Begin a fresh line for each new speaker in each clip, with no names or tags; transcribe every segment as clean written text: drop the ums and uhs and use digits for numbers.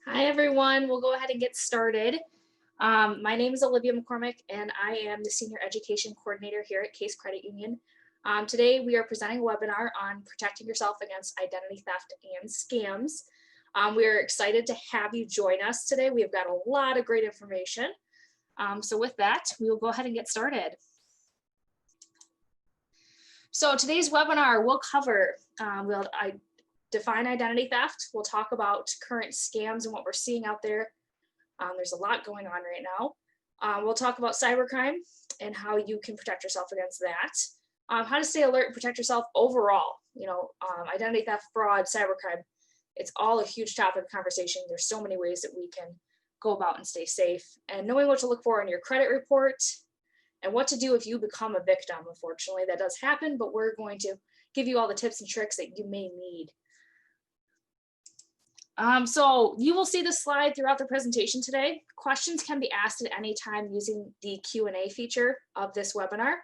Hi, everyone. We'll go ahead and get started. My name is Olivia McCormick, and I am the Senior Education Coordinator here at Case Credit Union. Today, we are presenting a webinar on protecting yourself against identity theft and scams. We are excited to have you join us today. We have got a lot of great information. So with that, we will go ahead and get started. So today's webinar will cover, define identity theft. We'll talk about current scams and what we're seeing out there. There's a lot going on right now. We'll talk about cybercrime and how you can protect yourself against that. How to stay alert and protect yourself overall. Identity theft, fraud, cybercrime. It's all a huge topic of conversation. There's so many ways that we can go about and stay safe. And knowing what to look for in your credit report and what to do if you become a victim. Unfortunately, that does happen, but we're going to give you all the tips and tricks that you may need. So you will see the slide throughout the presentation today. Questions can be asked at any time using the Q&A feature of this webinar.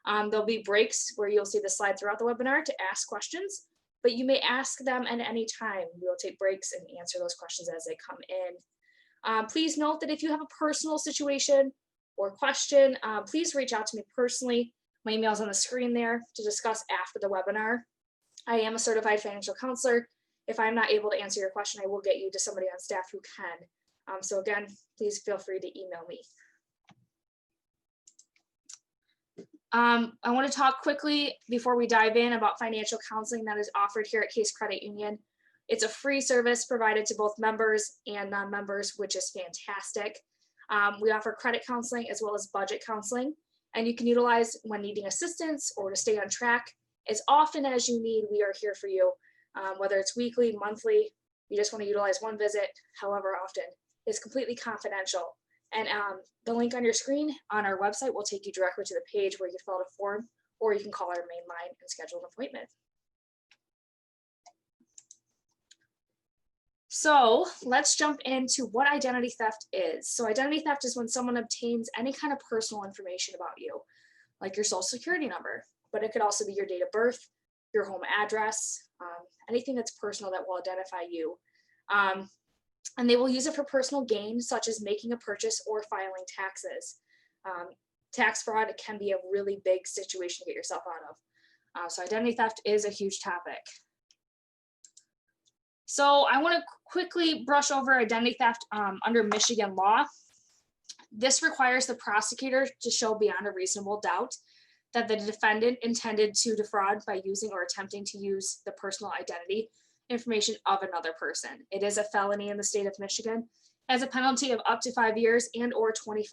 There'll be breaks where you'll see the slide throughout the webinar to ask questions, but you may ask them at any time. We'll take breaks and answer those questions as they come in. Please note that if you have a personal situation or question, please reach out to me personally. My email is on the screen there to discuss after the webinar. I am a certified financial counselor. If I'm not able to answer your question, I will get you to somebody on staff who can. So again, please feel free to email me. I want to talk quickly before we dive in about financial counseling that is offered here at Case Credit Union. It's a free service provided to both members and non-members, which is fantastic. We offer credit counseling as well as budget counseling, and you can utilize when needing assistance or to stay on track. As often as you need, we are here for you. Whether it's weekly, monthly, you just want to utilize one visit, however often, it's completely confidential. And the link on your screen on our website will take you directly to the page where you can fill out a form, or you can call our main line and schedule an appointment. So let's jump into what identity theft is. So identity theft is when someone obtains any kind of personal information about you, like your social security number, but it could also be your date of birth, your home address, anything that's personal that will identify you. And they will use it for personal gain, such as making a purchase or filing taxes. Tax fraud can be a really big situation to get yourself out of. So identity theft is a huge topic. So I want to quickly brush over identity theft under Michigan law. This requires the prosecutor to show beyond a reasonable doubt that the defendant intended to defraud by using or attempting to use the personal identity information of another person. It is a felony in the state of Michigan, has a penalty of up to 5 years and or $25,000,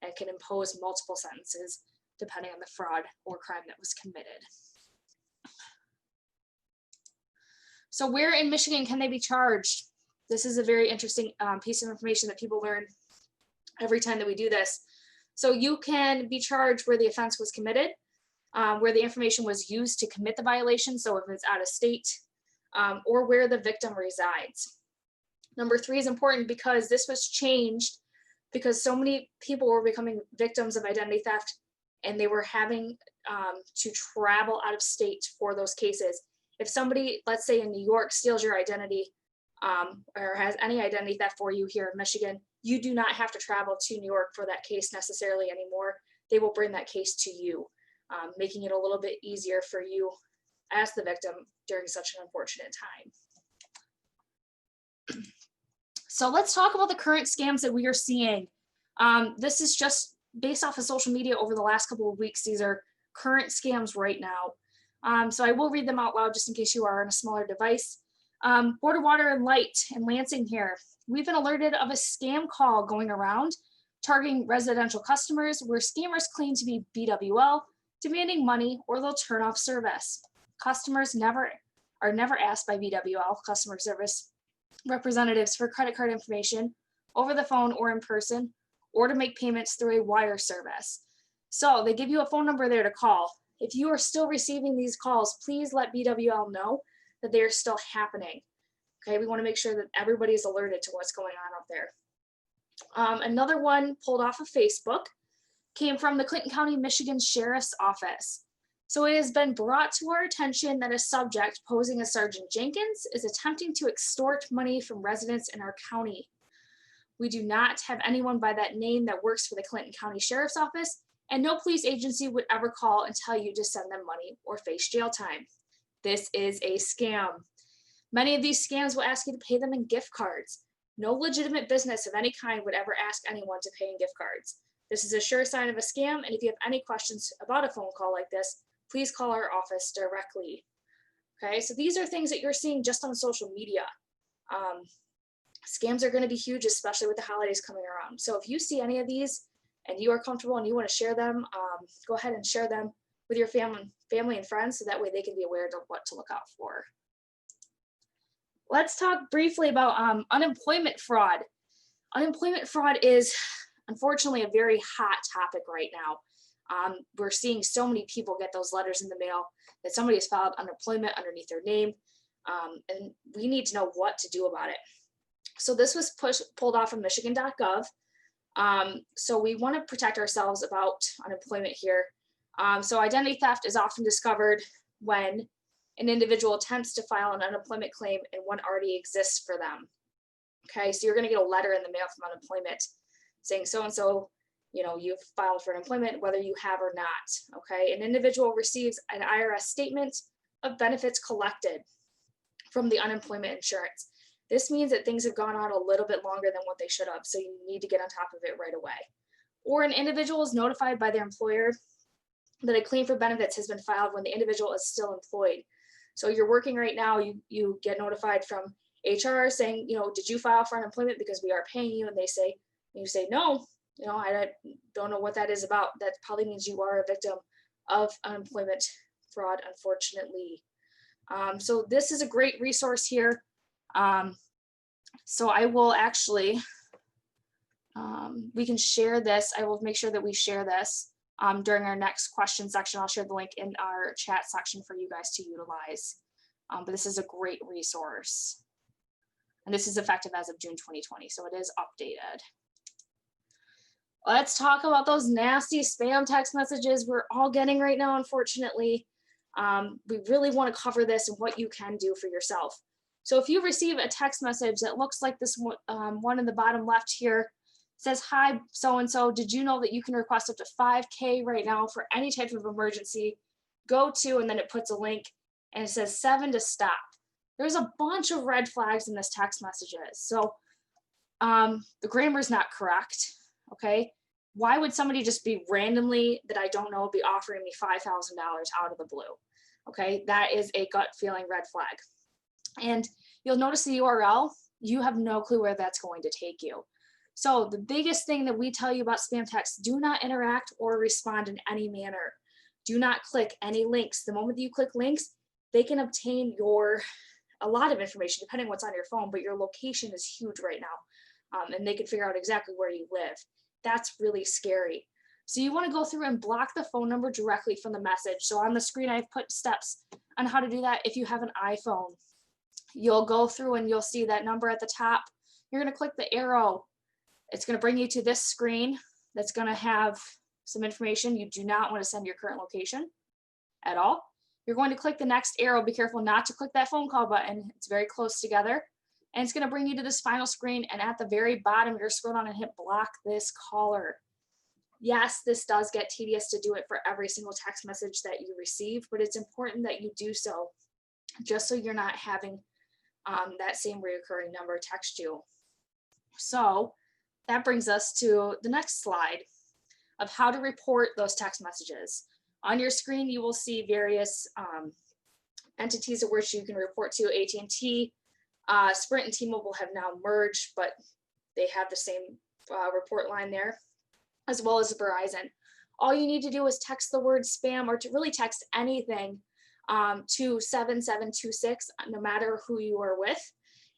and can impose multiple sentences depending on the fraud or crime that was committed. So where in Michigan can they be charged? This is a very interesting piece of information that people learn every time that we do this. So you can be charged where the offense was committed, where the information was used to commit the violation, so if it's out of state, or where the victim resides. Number 3 is important because this was changed because so many people were becoming victims of identity theft and they were having to travel out of state for those cases. If somebody, let's say in New York, steals your identity or has any identity theft for you here in Michigan, you do not have to travel to New York for that case necessarily anymore. They will bring that case to you, making it a little bit easier for you as the victim during such an unfortunate time. So let's talk about the current scams that we are seeing. This is just based off of social media over the last couple of weeks. These are current scams right now. So I will read them out loud just in case you are on a smaller device. Border Water and Light in Lansing here. We've been alerted of a scam call going around targeting residential customers where scammers claim to be BWL, demanding money, or they'll turn off service. Customers are never asked by BWL, customer service representatives, for credit card information over the phone or in person, or to make payments through a wire service. So they give you a phone number there to call. If you are still receiving these calls, please let BWL know that they are still happening. Okay, we want to make sure that everybody is alerted to what's going on out there. Another one pulled off of Facebook came from the Clinton County, Michigan Sheriff's Office. So it has been brought to our attention that a subject posing as Sergeant Jenkins is attempting to extort money from residents in our county. We do not have anyone by that name that works for the Clinton County Sheriff's Office, and no police agency would ever call and tell you to send them money or face jail time. This is a scam. Many of these scams will ask you to pay them in gift cards. No legitimate business of any kind would ever ask anyone to pay in gift cards. This is a sure sign of a scam, and if you have any questions about a phone call like this, please call our office directly. Okay, so these are things that you're seeing just on social media. Scams are going to be huge, especially with the holidays coming around. So if you see any of these and you are comfortable and you want to share them, go ahead and share them with your family and friends so that way they can be aware of what to look out for. Let's talk briefly about unemployment fraud. Unemployment fraud is unfortunately a very hot topic right now. We're seeing so many people get those letters in the mail that somebody has filed unemployment underneath their name, and we need to know what to do about it. So this was pulled off from Michigan.gov. So we want to protect ourselves about unemployment here. So identity theft is often discovered when an individual attempts to file an unemployment claim and one already exists for them. Okay, so you're going to get a letter in the mail from unemployment saying so-and-so, you've filed for unemployment, whether you have or not. Okay, an individual receives an IRS statement of benefits collected from the unemployment insurance. This means that things have gone on a little bit longer than what they should have, so you need to get on top of it right away. Or an individual is notified by their employer that a claim for benefits has been filed when the individual is still employed. So you're working right now, you get notified from HR saying, did you file for unemployment because we are paying you? And you say, no, I don't know what that is about. That probably means you are a victim of unemployment fraud, unfortunately. So this is a great resource here. So I will actually, we can share this. I will make sure that we share this during our next question section. I'll share the link in our chat section for you guys to utilize. But this is a great resource. And this is effective as of June 2020, so it is updated. Let's talk about those nasty spam text messages we're all getting right now, unfortunately. We really want to cover this and what you can do for yourself. So if you receive a text message that looks like this one in the bottom left here, says, hi, so-and-so, did you know that you can request up to 5K right now for any type of emergency? Go to, and then it puts a link, and it says 7 to stop. There's a bunch of red flags in this text messages. So the grammar is not correct, okay? Why would somebody just be randomly, that I don't know, be offering me $5,000 out of the blue? Okay, that is a gut feeling red flag. And you'll notice the URL, you have no clue where that's going to take you. So the biggest thing that we tell you about spam texts, do not interact or respond in any manner. Do not click any links. The moment that you click links, they can obtain a lot of information depending on what's on your phone, but your location is huge right now. And they can figure out exactly where you live. That's really scary. So you want to go through and block the phone number directly from the message. So on the screen, I've put steps on how to do that. If you have an iPhone, you'll go through and you'll see that number at the top. You're going to click the arrow. It's going to bring you to this screen that's going to have some information. You do not want to send your current location at all. You're going to click the next arrow. Be careful not to click that phone call button. It's very close together. And it's going to bring you to this final screen. And at the very bottom, you're scroll down and hit block this caller. Yes, this does get tedious to do it for every single text message that you receive, but it's important that you do so just so you're not having that same recurring number text you. So that brings us to the next slide of how to report those text messages. On your screen, you will see various entities of which you can report to. AT&T, Sprint and T-Mobile have now merged, but they have the same report line there, as well as Verizon. All you need to do is text the word spam, or to really text anything to 7726, no matter who you are with,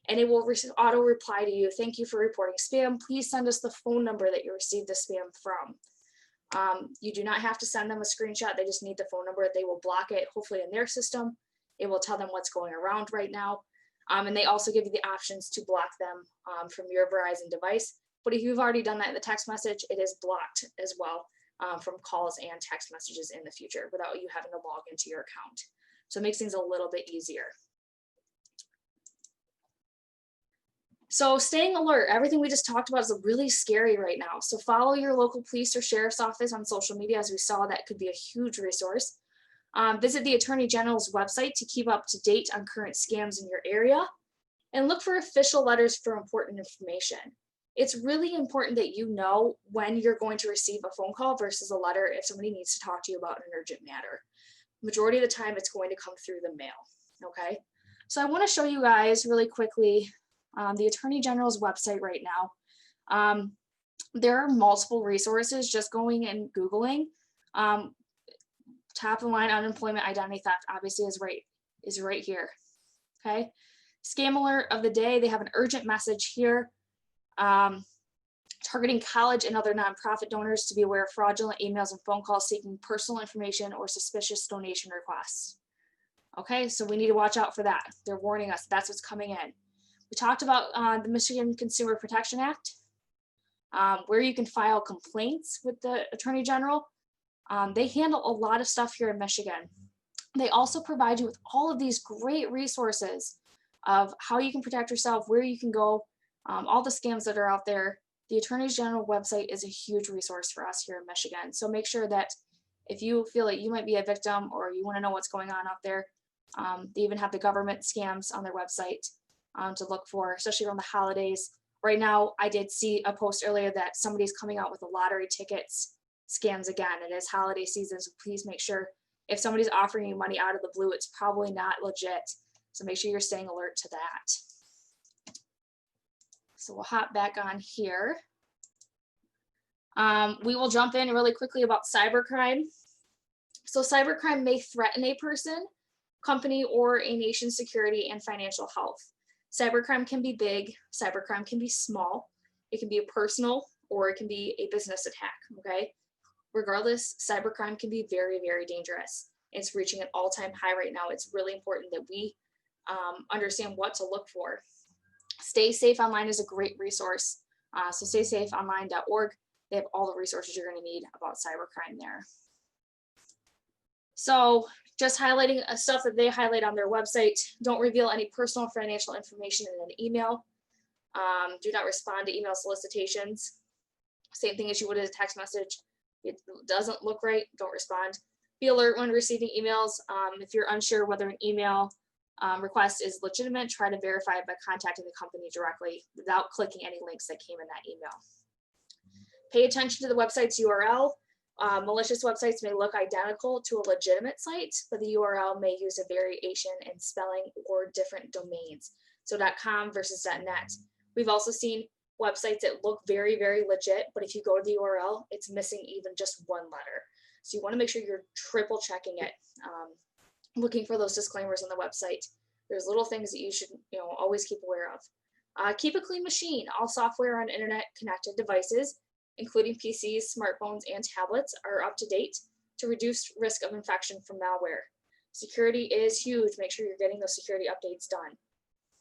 and it will auto reply to you. Thank you for reporting spam. Please send us the phone number that you received the spam from. You do not have to send them a screenshot. They just need the phone number. They will block it, hopefully in their system. It will tell them what's going around right now. And they also give you the options to block them from your Verizon device. But if you've already done that in the text message, it is blocked as well. from calls and text messages in the future without you having to log into your account. So it makes things a little bit easier. So staying alert, everything we just talked about is really scary right now. So follow your local police or sheriff's office on social media. As we saw, that could be a huge resource. Visit the Attorney General's website to keep up to date on current scams in your area, and look for official letters for important information. It's really important that you know when you're going to receive a phone call versus a letter if somebody needs to talk to you about an urgent matter. Majority of the time, it's going to come through the mail, okay? So I want to show you guys really quickly the Attorney General's website right now. There are multiple resources. Just going and Googling. Top of the line, unemployment identity theft obviously is right here. Okay. Scam alert of the day. They have an urgent message here. Targeting college and other nonprofit donors to be aware of fraudulent emails and phone calls seeking personal information or suspicious donation requests. Okay, so we need to watch out for that. They're warning us that's what's coming in. We talked about the Michigan Consumer Protection Act, where you can file complaints with the Attorney General. They handle a lot of stuff here in Michigan. They also provide you with all of these great resources of how you can protect yourself, where you can go, all the scams that are out there. The Attorney General website is a huge resource for us here in Michigan. So make sure that if you feel that you might be a victim or you want to know what's going on out there, they even have the government scams on their website to look for, especially around the holidays. Right now, I did see a post earlier that somebody's coming out with the lottery tickets scams again. It is holiday season, so please make sure if somebody's offering you money out of the blue, it's probably not legit. So make sure you're staying alert to that. So we'll hop back on here. We will jump in really quickly about cybercrime. So cybercrime may threaten a person, company, or a nation's security and financial health. Cybercrime can be big, cybercrime can be small, it can be a personal, or it can be a business attack, okay? Regardless, cybercrime can be very, very dangerous. It's reaching an all-time high right now. It's really important that we understand what to look for. Stay Safe Online is a great resource. So staysafeonline.org. They have all the resources you're going to need about cybercrime there. So just highlighting stuff that they highlight on their website. Don't reveal any personal financial information in an email. Do not respond to email solicitations. Same thing as you would as a text message. It doesn't look right, don't respond. Be alert when receiving emails. If you're unsure whether an email request is legitimate, try to verify it by contacting the company directly without clicking any links that came in that email. Pay attention to the website's URL. Malicious websites may look identical to a legitimate site, but the URL may use a variation in spelling or different domains. So .com versus .net. We've also seen websites that look very, very legit, but if you go to the URL, it's missing even just one letter. So you want to make sure you're triple checking it, looking for those disclaimers on the website. There's little things that you should always keep aware of. Keep a clean machine. All software on internet connected devices, including PCs, smartphones, and tablets, are up to date to reduce risk of infection from malware. Security is huge. Make sure you're getting those security updates done.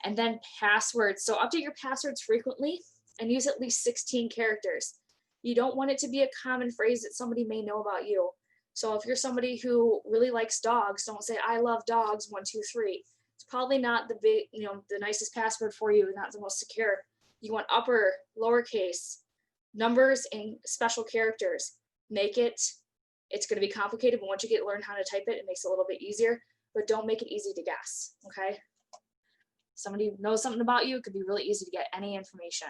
And then passwords. So update your passwords frequently and use at least 16 characters. You don't want it to be a common phrase that somebody may know about you. So if you're somebody who really likes dogs, don't say I love dogs 1 2 3. It's probably not the big, the nicest password for you, not the most secure. You want upper, lowercase, numbers, and special characters. It's going to be complicated, but once you learn how to type it, it makes it a little bit easier, but don't make it easy to guess, okay? Somebody knows something about you, it could be really easy to get any information.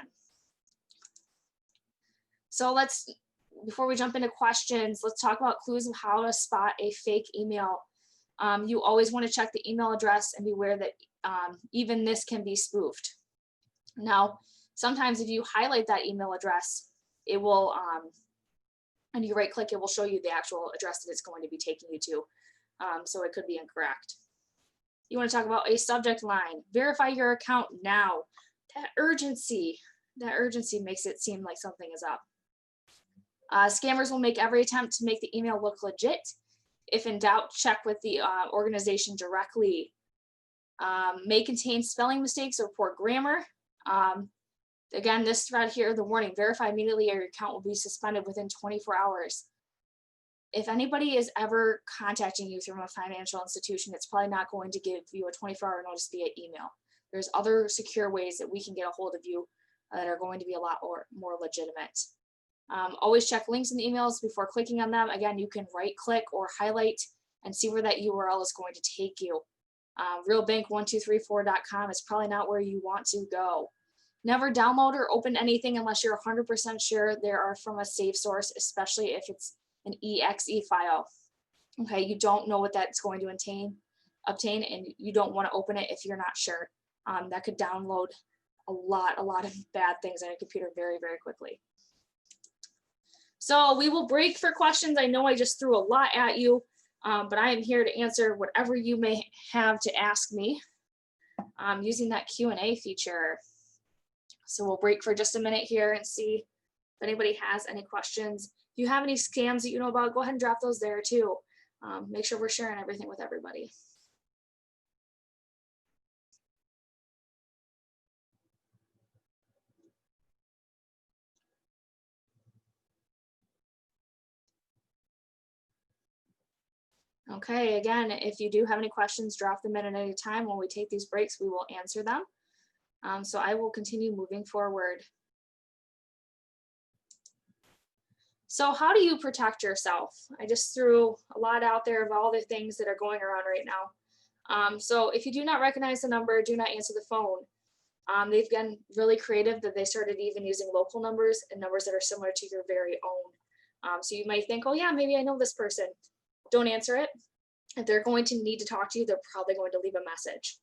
So before we jump into questions, let's talk about clues of how to spot a fake email. You always want to check the email address and be aware that even this can be spoofed. Now, sometimes if you highlight that email address, it will, and you right click, it will show you the actual address that it's going to be taking you to. So it could be incorrect. You want to talk about a subject line. Verify your account now. That urgency makes it seem like something is up. Scammers will make every attempt to make the email look legit. If in doubt, check with the organization directly. May contain spelling mistakes or poor grammar. Again, this thread here, the warning, verify immediately or your account will be suspended within 24 hours. if anybody is ever contacting you from a financial institution, it's probably not going to give you a 24-hour notice via email. There's other secure ways that we can get a hold of you that are going to be a lot more legitimate. Always check links in the emails before clicking on them. Again, you can right click or highlight and see where that URL is going to take you. Realbank1234.com is probably not where you want to go. Never download or open anything unless you're 100% sure they are from a safe source, especially if it's an exe file. Okay, you don't know what that's going to obtain, and you don't want to open it if you're not sure. That could download a lot of bad things on your computer very, very quickly. So we will break for questions. I know I just threw a lot at you, but I am here to answer whatever you may have to ask me using that Q&A feature. So we'll break for just a minute here and see if anybody has any questions. If you have any scams that you know about, go ahead and drop those there too. Make sure we're sharing everything with everybody. Okay, again, if you do have any questions, drop them in at any time. When we take these breaks, we will answer them. So I will continue moving forward. So how do you protect yourself? I just threw a lot out there of all the things that are going around right now. So if you do not recognize the number, do not answer the phone. They've been really creative that they started even using local numbers and numbers that are similar to your very own. So you might think, oh yeah, maybe I know this person. Don't answer it. If they're going to need to talk to you, they're probably going to leave a message.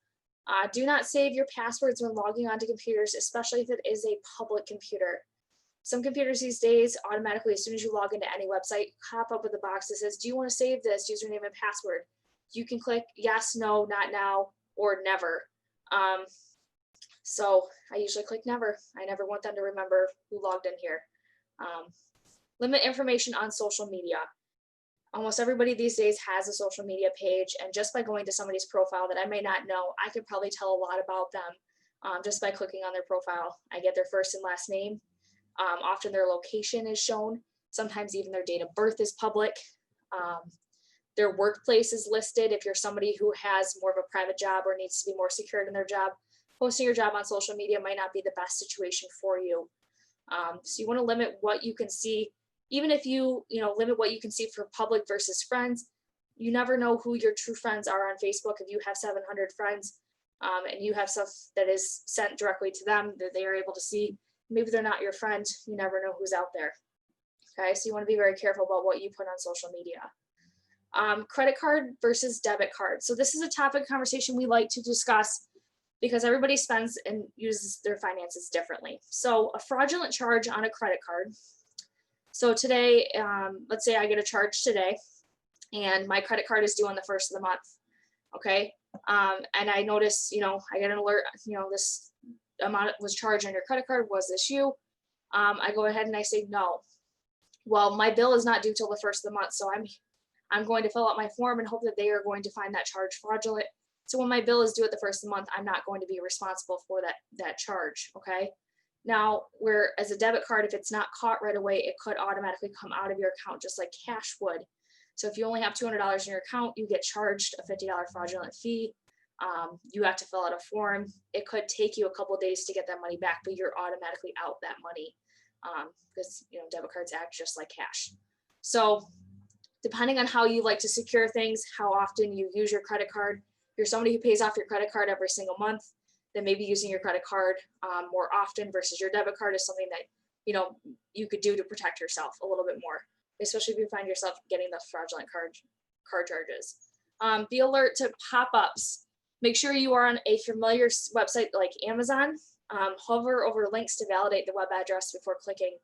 Do not save your passwords when logging onto computers, especially if it is a public computer. Some computers these days automatically, as soon as you log into any website, pop up with a box that says, do you want to save this username and password? You can click yes, no, not now, or never. So I usually click never. I never want them to remember who logged in here. Limit information on social media. Almost everybody these days has a social media page, and just by going to somebody's profile that I may not know, I could probably tell a lot about them just by clicking on their profile. I get their first and last name. Often their location is shown. Sometimes even their date of birth is public. Their workplace is listed. If you're somebody who has more of a private job or needs to be more secured in their job, posting your job on social media might not be the best situation for you. So you want to limit what you can see. Even if you limit what you can see for public versus friends, you never know who your true friends are on Facebook. If you have 700 friends and you have stuff that is sent directly to them that they are able to see, maybe they're not your friend. You never know who's out there. Okay, so you want to be very careful about what you put on social media. Credit card versus debit card. So this is a topic of conversation we like to discuss because everybody spends and uses their finances differently. So a fraudulent charge on a credit card. So today, let's say I get a charge today and my credit card is due on the 1st of the month. Okay. And I notice, I get an alert, this amount was charged on your credit card. Was this you? I go ahead and I say no. Well, my bill is not due till the 1st of the month. So I'm going to fill out my form and hope that they are going to find that charge fraudulent. So when my bill is due at the 1st of the month, I'm not going to be responsible for that charge. Okay. Now, where as a debit card, if it's not caught right away, it could automatically come out of your account just like cash would. So if you only have $200 in your account, you get charged a $50 fraudulent fee. You have to fill out a form. It could take you a couple of days to get that money back, but you're automatically out that money because debit cards act just like cash. So depending on how you like to secure things, how often you use your credit card, if you're somebody who pays off your credit card every single month, then maybe using your credit card more often versus your debit card is something that you could do to protect yourself a little bit more, especially if you find yourself getting the fraudulent card charges. Be alert to pop-ups. Make sure you are on a familiar website like Amazon. Hover over links to validate the web address before clicking.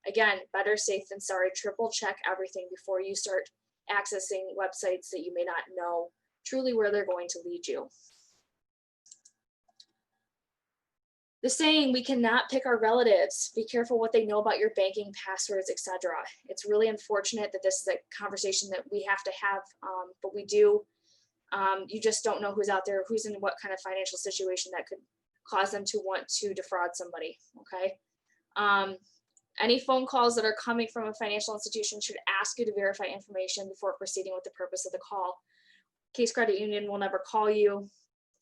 Again, better safe than sorry. Triple check everything before you start accessing websites that you may not know truly where they're going to lead you. The saying, we cannot pick our relatives. Be careful what they know about your banking passwords, etc. It's really unfortunate that this is a conversation that we have to have, but we do. You just don't know who's out there, who's in what kind of financial situation that could cause them to want to defraud somebody, okay? Any phone calls that are coming from a financial institution should ask you to verify information before proceeding with the purpose of the call. Case Credit Union will never call you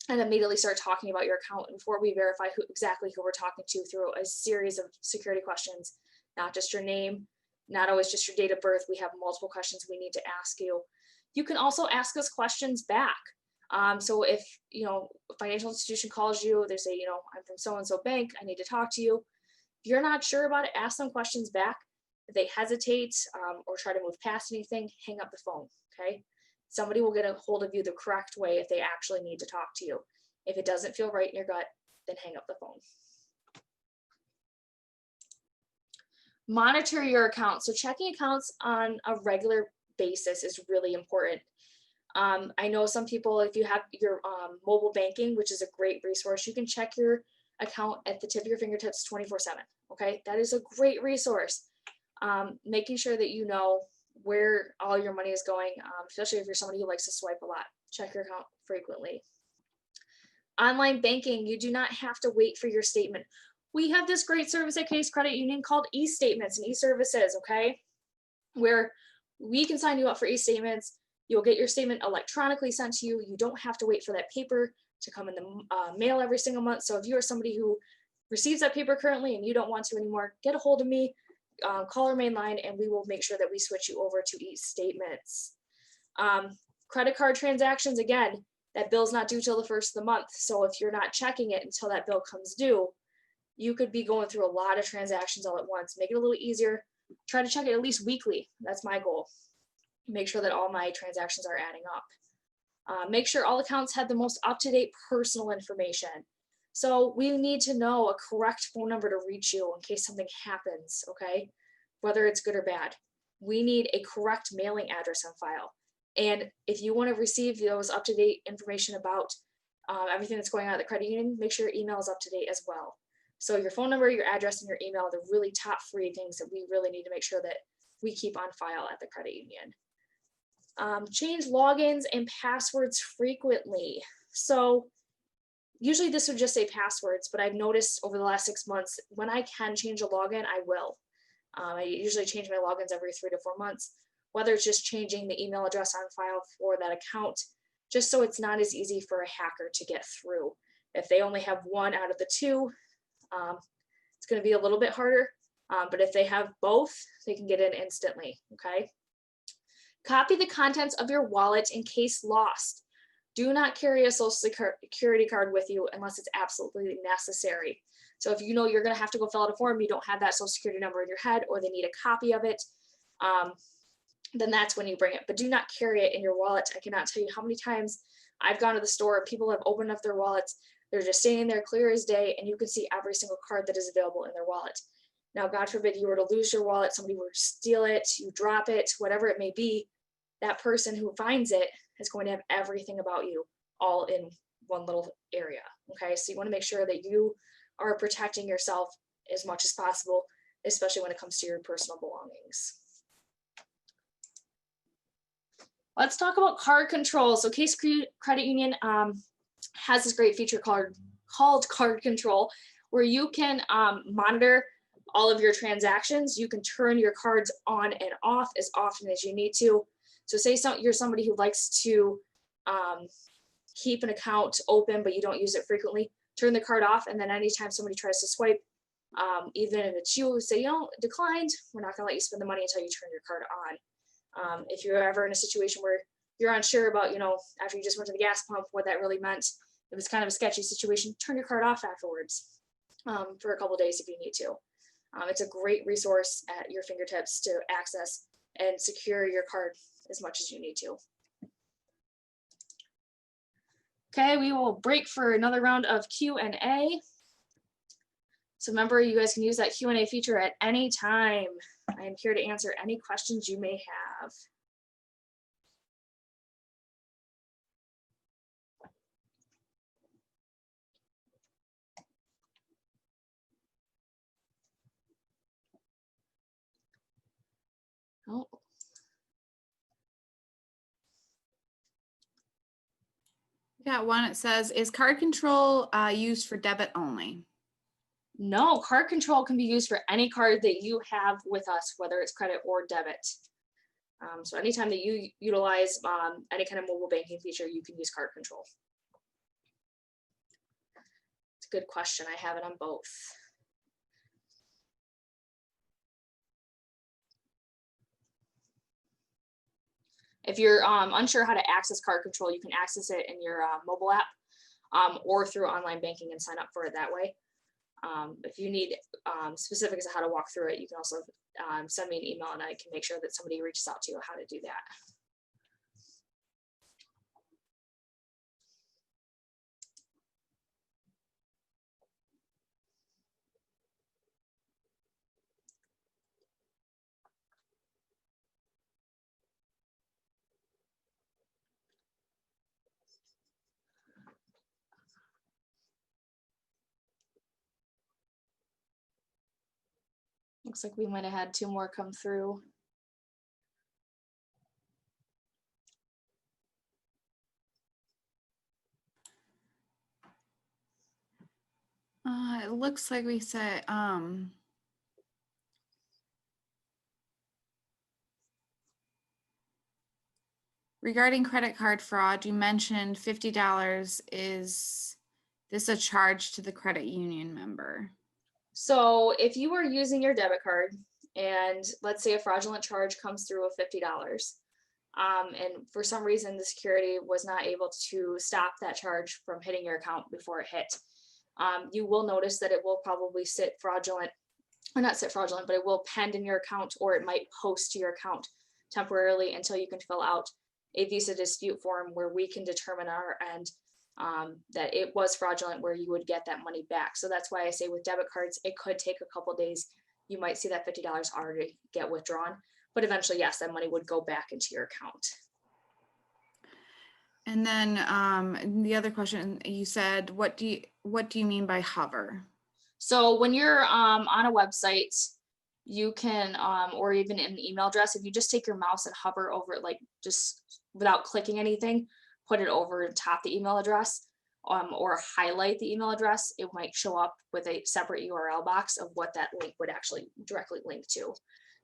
and immediately start talking about your account before we verify exactly who we're talking to through a series of security questions, not just your name, not always just your date of birth. We have multiple questions we need to ask you. You can also ask us questions back. So if, a financial institution calls you, they say, I'm from so-and-so bank, I need to talk to you. If you're not sure about it, ask them questions back. If they hesitate or try to move past anything, hang up the phone, okay? Somebody will get a hold of you the correct way if they actually need to talk to you. If it doesn't feel right in your gut, then hang up the phone. Monitor your account. So checking accounts on a regular basis is really important. I know some people, if you have your mobile banking, which is a great resource, you can check your account at the tip of your fingertips 24/7. Okay, that is a great resource. Making sure that you know where all your money is going, especially if you're somebody who likes to swipe a lot. Check your account frequently. Online banking, you do not have to wait for your statement. We have this great service at Case Credit Union called e-statements and e-services, okay, where we can sign you up for e-statements. You'll get your statement electronically sent to you. You don't have to wait for that paper to come in the mail every single month. So if you are somebody who receives that paper currently and you don't want to anymore, get a hold of me, call our main line, and we will make sure that we switch you over to e-statements. Credit card transactions, again, that bill's not due till the first of the month. So if you're not checking it until that bill comes due, you could be going through a lot of transactions all at once. Make it a little easier. Try to check it at least weekly. That's my goal. Make sure that all my transactions are adding up. Make sure all accounts have the most up-to-date personal information. So we need to know a correct phone number to reach you in case something happens, okay? Whether it's good or bad. We need a correct mailing address on file. And if you want to receive those up-to-date information about everything that's going on at the credit union, make sure your email is up-to-date as well. So your phone number, your address, and your email are the really top 3 things that we really need to make sure that we keep on file at the credit union. Change logins and passwords frequently. So usually this would just say passwords, but I've noticed over the last 6 months, when I can change a login, I will. I usually change my logins every 3 to 4 months, whether it's just changing the email address on file for that account, just so it's not as easy for a hacker to get through. If they only have 1 out of the 2, it's going to be a little bit harder, but if they have both, they can get in instantly, okay? Copy the contents of your wallet in case lost. Do not carry a social security card with you unless it's absolutely necessary. So if you know you're going to have to go fill out a form, you don't have that social security number in your head, or they need a copy of it, then that's when you bring it. But do not carry it in your wallet. I cannot tell you how many times I've gone to the store, people have opened up their wallets, they're just standing there clear as day, and you can see every single card that is available in their wallet. Now, God forbid you were to lose your wallet, somebody were to steal it, you drop it, whatever it may be, that person who finds it is going to have everything about you all in one little area, okay? So you want to make sure that you are protecting yourself as much as possible, especially when it comes to your personal belongings. Let's talk about card control. So Case Credit Union has this great feature called Card Control, where you can monitor all of your transactions. You can turn your cards on and off as often as you need to. So say you're somebody who likes to keep an account open, but you don't use it frequently, turn the card off, and then anytime somebody tries to swipe, even if it's you, say, declined, we're not gonna let you spend the money until you turn your card on. If you're ever in a situation where you're unsure about, after you just went to the gas pump, what that really meant, it was kind of a sketchy situation, turn your card off afterwards for a couple days if you need to. It's a great resource at your fingertips to access and secure your card as much as you need to. Okay, we will break for another round of Q&A. So remember, you guys can use that Q&A feature at any time. I am here to answer any questions you may have. Oh.
Got one. It says, is card control used for debit only?
No, card control can be used for any card that you have with us, whether it's credit or debit. So anytime that you utilize any kind of mobile banking feature, you can use card control. It's a good question. I have it on both. If you're unsure how to access card control, you can access it in your mobile app or through online banking and sign up for it that way. If you need specifics of how to walk through it, you can also send me an email and I can make sure that somebody reaches out to you how to do that. Looks like we might have had 2 more come through.
It looks like we said, regarding credit card fraud, you mentioned $50. Is this a charge to the credit union member?
So if you are using your debit card and let's say a fraudulent charge comes through of $50, and for some reason the security was not able to stop that charge from hitting your account before it hit, you will notice that it will probably sit fraudulent, or not sit fraudulent, but it will pend in your account, or it might post to your account temporarily until you can fill out a Visa dispute form where we can determine our end that it was fraudulent, where you would get that money back. So that's why I say with debit cards, it could take a couple days. You might see that $50 already get withdrawn, but eventually, yes, that money would go back into your account.
And then the other question, you said, what do you mean by hover?
So when you're on a website, you can, or even an email address, if you just take your mouse and hover over it, like just without clicking anything, put it over top the email address, or highlight the email address, it might show up with a separate URL box of what that link would actually directly link to.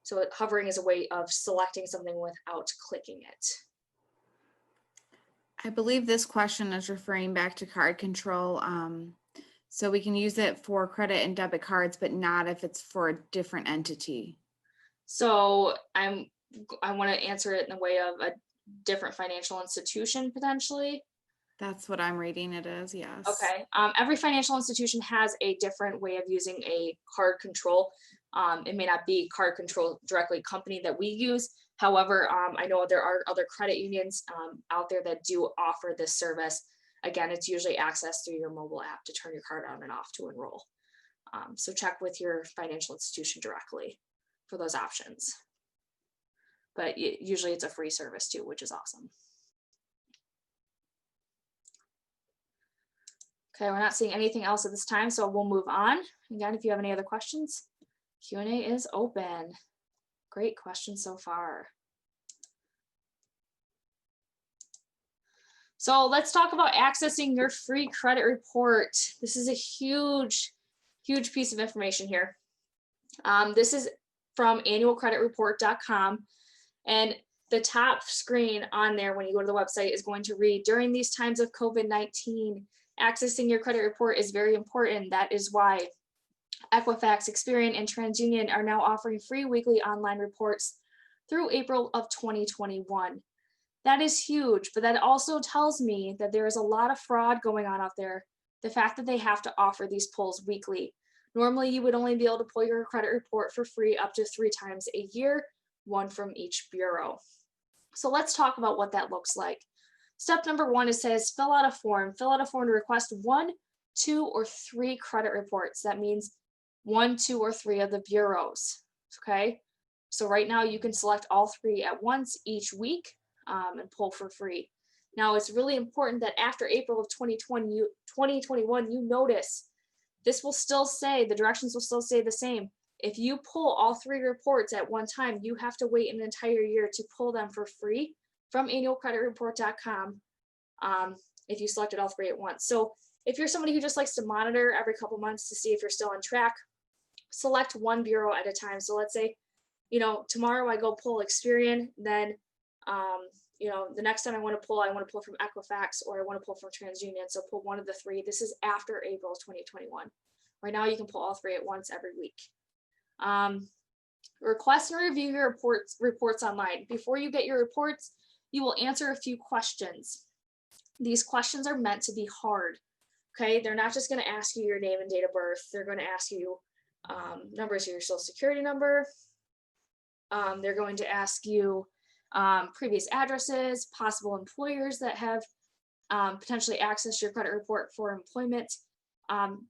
So hovering is a way of selecting something without clicking it.
I believe this question is referring back to card control. So we can use it for credit and debit cards, but not if it's for a different entity.
So I want to answer it in the way of a different financial institution potentially.
That's what I'm reading it as, yes.
Okay. Every financial institution has a different way of using a card control. It may not be card control directly company that we use. However, I know there are other credit unions out there that do offer this service. Again, it's usually accessed through your mobile app to turn your card on and off to enroll. So check with your financial institution directly for those options. But usually it's a free service too, which is awesome. Okay, we're not seeing anything else at this time, so we'll move on. Again, if you have any other questions, Q&A is open. Great questions so far. So let's talk about accessing your free credit report. This is a huge, huge piece of information here. This is from annualcreditreport.com, and the top screen on there when you go to the website is going to read, during these times of COVID-19, accessing your credit report is very important. That is why Equifax, Experian, and TransUnion are now offering free weekly online reports through April of 2021. That is huge, but that also tells me that there is a lot of fraud going on out there. The fact that they have to offer these pulls weekly. Normally, you would only be able to pull your credit report for free up to 3 times a year, 1 from each bureau. So let's talk about what that looks like. Step number 1, it says fill out a form. Fill out a form to request 1, 2, or 3 credit reports. That means 1, 2, or 3 of the bureaus. Okay, so right now you can select all 3 at once each week and pull for free. Now it's really important that after April of 2021, you notice this will still say, the directions will still say the same. If you pull all 3 reports at one time, you have to wait an entire year to pull them for free from annualcreditreport.com if you selected all 3 at once. So If you're somebody who just likes to monitor every couple months to see if you're still on track, select one bureau at a time. So let's say, tomorrow I go pull Experian, then, the next time I want to pull from Equifax, or I want to pull from TransUnion. So pull one of the three. This is after April 2021. Right now you can pull all three at once every week. Request and review your reports online. Before you get your reports, you will answer a few questions. These questions are meant to be hard. Okay, they're not just going to ask you your name and date of birth. They're going to ask you numbers of your social security number. They're going to ask you previous addresses, possible employers that have potentially accessed your credit report for employment.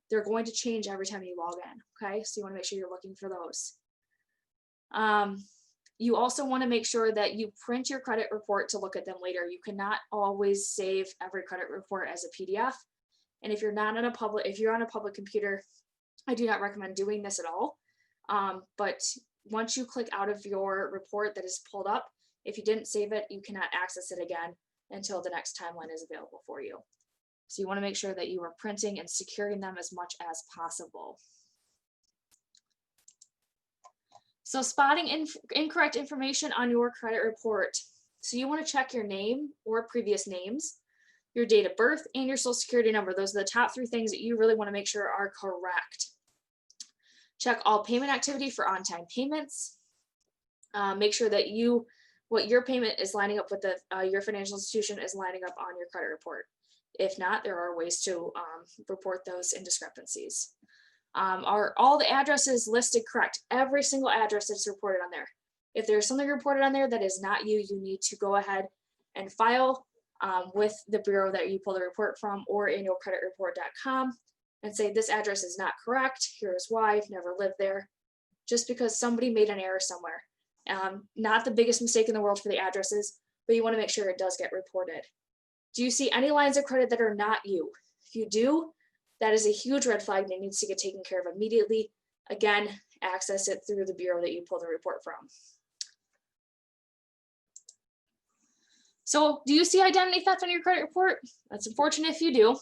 They're going to change every time you log in. Okay, so you want to make sure you're looking for those. You also want to make sure that you print your credit report to look at them later. You cannot always save every credit report as a PDF. And if you're on a public computer, I do not recommend doing this at all. But once you click out of your report that is pulled up, if you didn't save it, you cannot access it again until the next timeline is available for you. So you want to make sure that you are printing and securing them as much as possible. So spotting incorrect information on your credit report. So you want to check your name or previous names, your date of birth, and your social security number. Those are the top three things that you really want to make sure are correct. Check all payment activity for on-time payments. Make sure that what your payment is lining up with your financial institution is lining up on your credit report. If not, there are ways to report those indiscrepancies. Are all the addresses listed correct? Every single address that's reported on there. If there's something reported on there that is not you, you need to go ahead and file with the bureau that you pull the report from, or annualcreditreport.com, and say this address is not correct. Here's why. I've never lived there. Just because somebody made an error somewhere. Not the biggest mistake in the world for the addresses, but you want to make sure it does get reported. Do you see any lines of credit that are not you? If you do, that is a huge red flag that needs to get taken care of immediately. Again, access it through the bureau that you pull the report from. So do you see identity theft on your credit report? That's unfortunate if you do,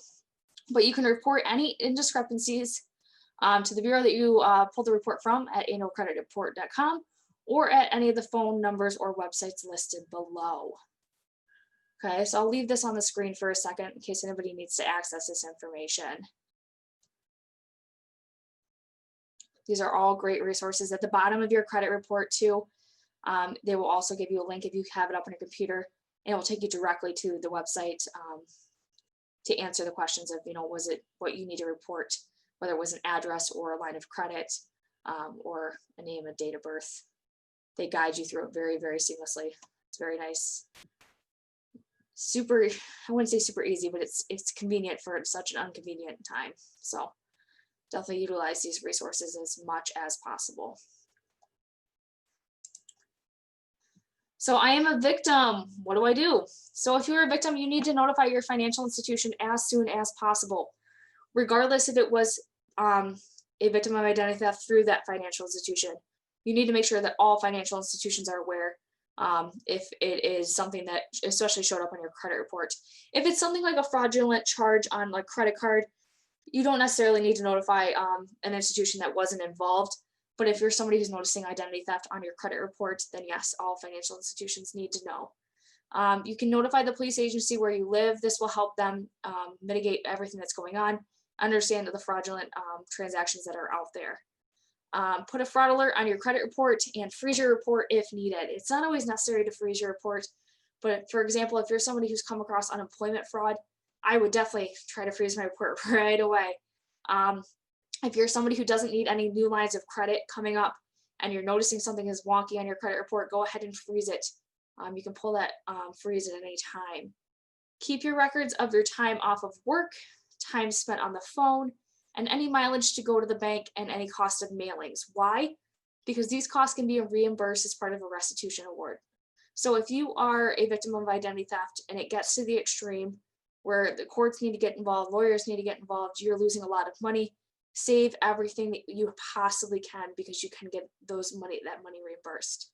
but you can report any indiscrepancies to the bureau that you pulled the report from at annualcreditreport.com, or at any of the phone numbers or websites listed below. Okay, so I'll leave this on the screen for a second in case anybody needs to access this information. These are all great resources at the bottom of your credit report too. They will also give you a link if you have it up on your computer, and it will take you directly to the website to answer the questions of, was it what you need to report, whether it was an address or a line of credit or a name and date of birth. They guide you through it very, very seamlessly. It's very nice. Super, I wouldn't say super easy, but it's convenient for such an inconvenient time. So definitely utilize these resources as much as possible. So I am a victim. What do I do? So if you're a victim, you need to notify your financial institution as soon as possible, regardless if it was a victim of identity theft through that financial institution. You need to make sure that all financial institutions are aware if it is something that especially showed up on your credit report. If it's something like a fraudulent charge on a credit card, you don't necessarily need to notify an institution that wasn't involved. But if you're somebody who's noticing identity theft on your credit report, then yes, all financial institutions need to know. You can notify the police agency where you live. This will help them mitigate everything that's going on, understand the fraudulent transactions that are out there. Put a fraud alert on your credit report and freeze your report if needed. It's not always necessary to freeze your report, but for example, if you're somebody who's come across unemployment fraud, I would definitely try to freeze my report right away. If you're somebody who doesn't need any new lines of credit coming up and you're noticing something is wonky on your credit report, go ahead and freeze it. You can pull that freeze at any time. Keep your records of your time off of work, time spent on the phone, and any mileage to go to the bank, and any cost of mailings. Why? Because these costs can be reimbursed as part of a restitution award. So if you are a victim of identity theft and it gets to the extreme where the courts need to get involved, lawyers need to get involved, you're losing a lot of money, save everything that you possibly can, because you can get that money reimbursed.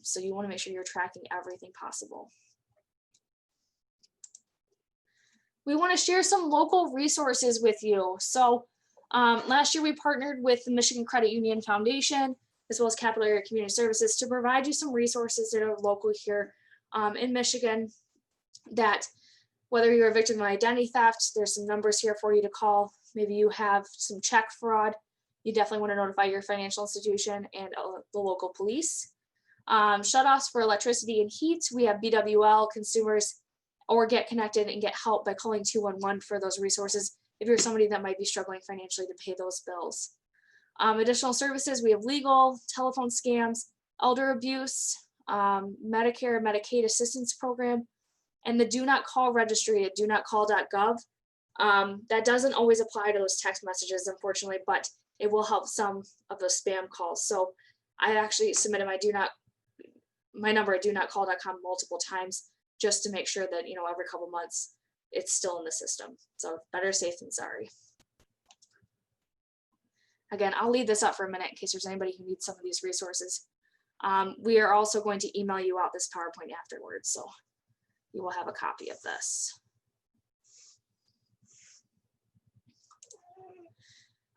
So you want to make sure you're tracking everything possible. we want to share some local resources with you. So last year we partnered with the Michigan Credit Union Foundation as well as Capital Area Community Services to provide you some resources that are local here in Michigan, that whether you're a victim of identity theft, there's some numbers here for you to call. Maybe you have some check fraud. You definitely want to notify your financial institution and the local police. Shutoffs for electricity and heat. We have BWL consumers, or get connected and get help by calling 211 for those resources if you're somebody that might be struggling financially to pay those bills. Additional services, we have legal, telephone scams, elder abuse, Medicare, Medicaid assistance program, and the do not call registry at donotcall.gov. That doesn't always apply to those text messages, unfortunately, but it will help some of the spam calls. So I actually submitted my number at donotcall.com multiple times just to make sure that, every couple months it's still in the system. So better safe than sorry. Again, I'll leave this up for a minute in case there's anybody who needs some of these resources. We are also going to email you out this PowerPoint afterwards, so you will have a copy of this.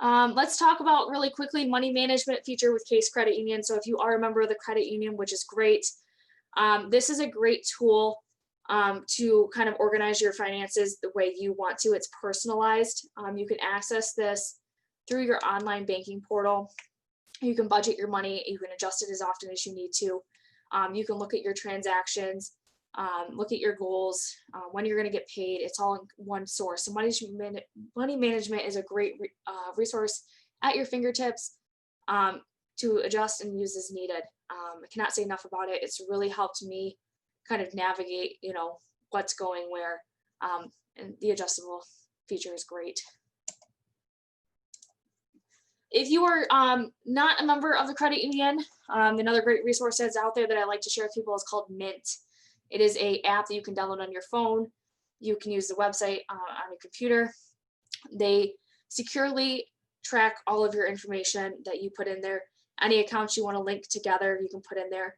Let's talk about really quickly money management feature with Case Credit Union. So if you are a member of the credit union, which is great, this is a great tool to kind of organize your finances the way you want to. It's personalized. You can access this through your online banking portal. You can budget your money. You can adjust it as often as you need to. You can look at your transactions, look at your goals, when you're going to get paid. It's all in one source. So money management is a great resource at your fingertips to adjust and use as needed. I cannot say enough about it. It's really helped me kind of navigate, what's going where, and the adjustable feature is great. If you are not a member of the credit union, another great resource that's out there that I like to share with people is called Mint. It is an app that you can download on your phone. You can use the website on your computer. They securely track all of your information that you put in there. Any accounts you want to link together, you can put in there.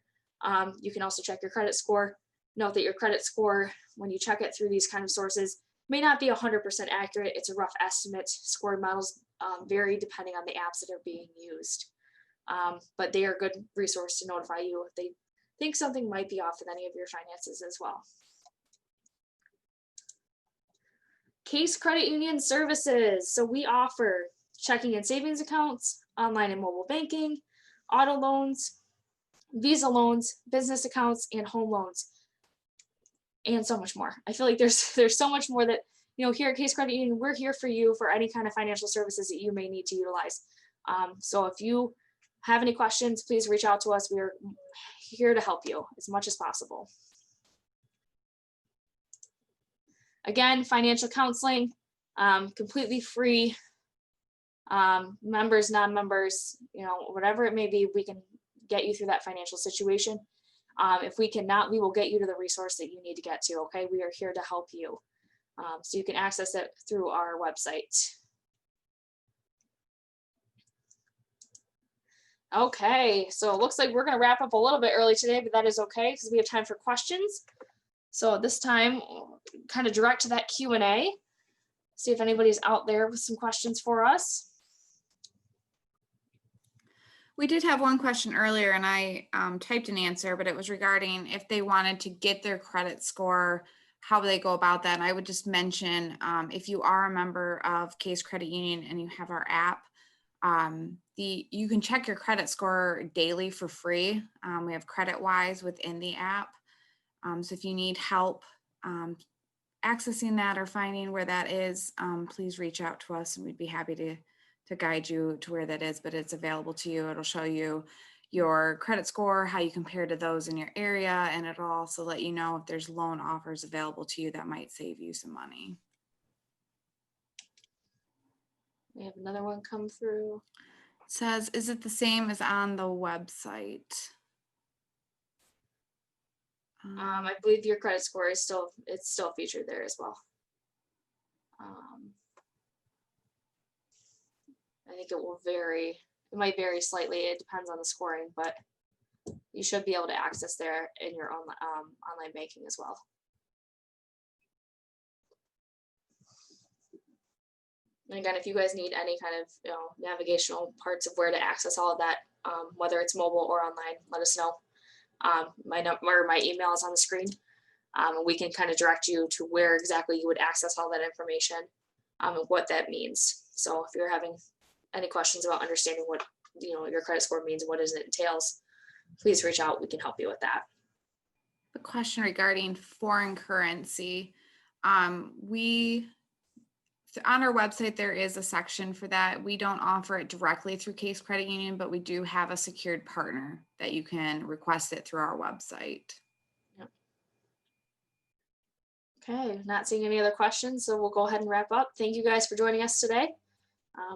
You can also check your credit score. Note that your credit score, when you check it through these kind of sources, may not be 100% accurate. It's a rough estimate. Scoring models vary depending on the apps that are being used. But they are a good resource to notify you if they think something might be off with any of your finances as well. Case Credit Union services. So we offer checking and savings accounts, online and mobile banking, auto loans, Visa loans, business accounts, and home loans, and so much more. I feel like there's so much more that, here at Case Credit Union, we're here for you for any kind of financial services that you may need to utilize. So if you have any questions, please reach out to us. We are here to help you as much as possible. Again, financial counseling, completely free. Members, non-members, whatever it may be, we can get you through that financial situation. If we cannot, we will get you to the resource that you need to get to, okay? We are here to help you. So you can access it through our website. Okay, so it looks like we're gonna wrap up a little bit early today, but that is okay because we have time for questions. So this time, kind of direct to that Q&A. See if anybody's out there with some questions for us.
We did have one question earlier and I typed an answer, but it was regarding if they wanted to get their credit score, how would they go about that? And I would just mention, if you are a member of Case Credit Union and you have our app, you can check your credit score daily for free. We have CreditWise within the app. So if you need help accessing that or finding where that is, please reach out to us and we'd be happy to guide you to where that is, but it's available to you. It'll show you your credit score, how you compare to those in your area, and it'll also let you know if there's loan offers available to you that might save you some money.
We have another one come through.
It says, is it the same as on the website?
I believe your credit score is still featured there as well. I think it will vary. It might vary slightly. It depends on the scoring, but you should be able to access there in your own online banking as well. And again, if you guys need any kind of, navigational parts of where to access all of that, whether it's mobile or online, let us know. My number, my email is on the screen. And we can kind of direct you to where exactly you would access all that information, and what that means. So if you're having any questions about understanding what, your credit score means and what it entails, please reach out. We can help you with that.
A question regarding foreign currency. We on our website, there is a section for that. We don't offer it directly through Case Credit Union, but we do have a secured partner that you can request it through our website.
Yep. Okay, not seeing any other questions, so we'll go ahead and wrap up. Thank you guys for joining us today.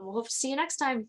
We'll hope to see you next time.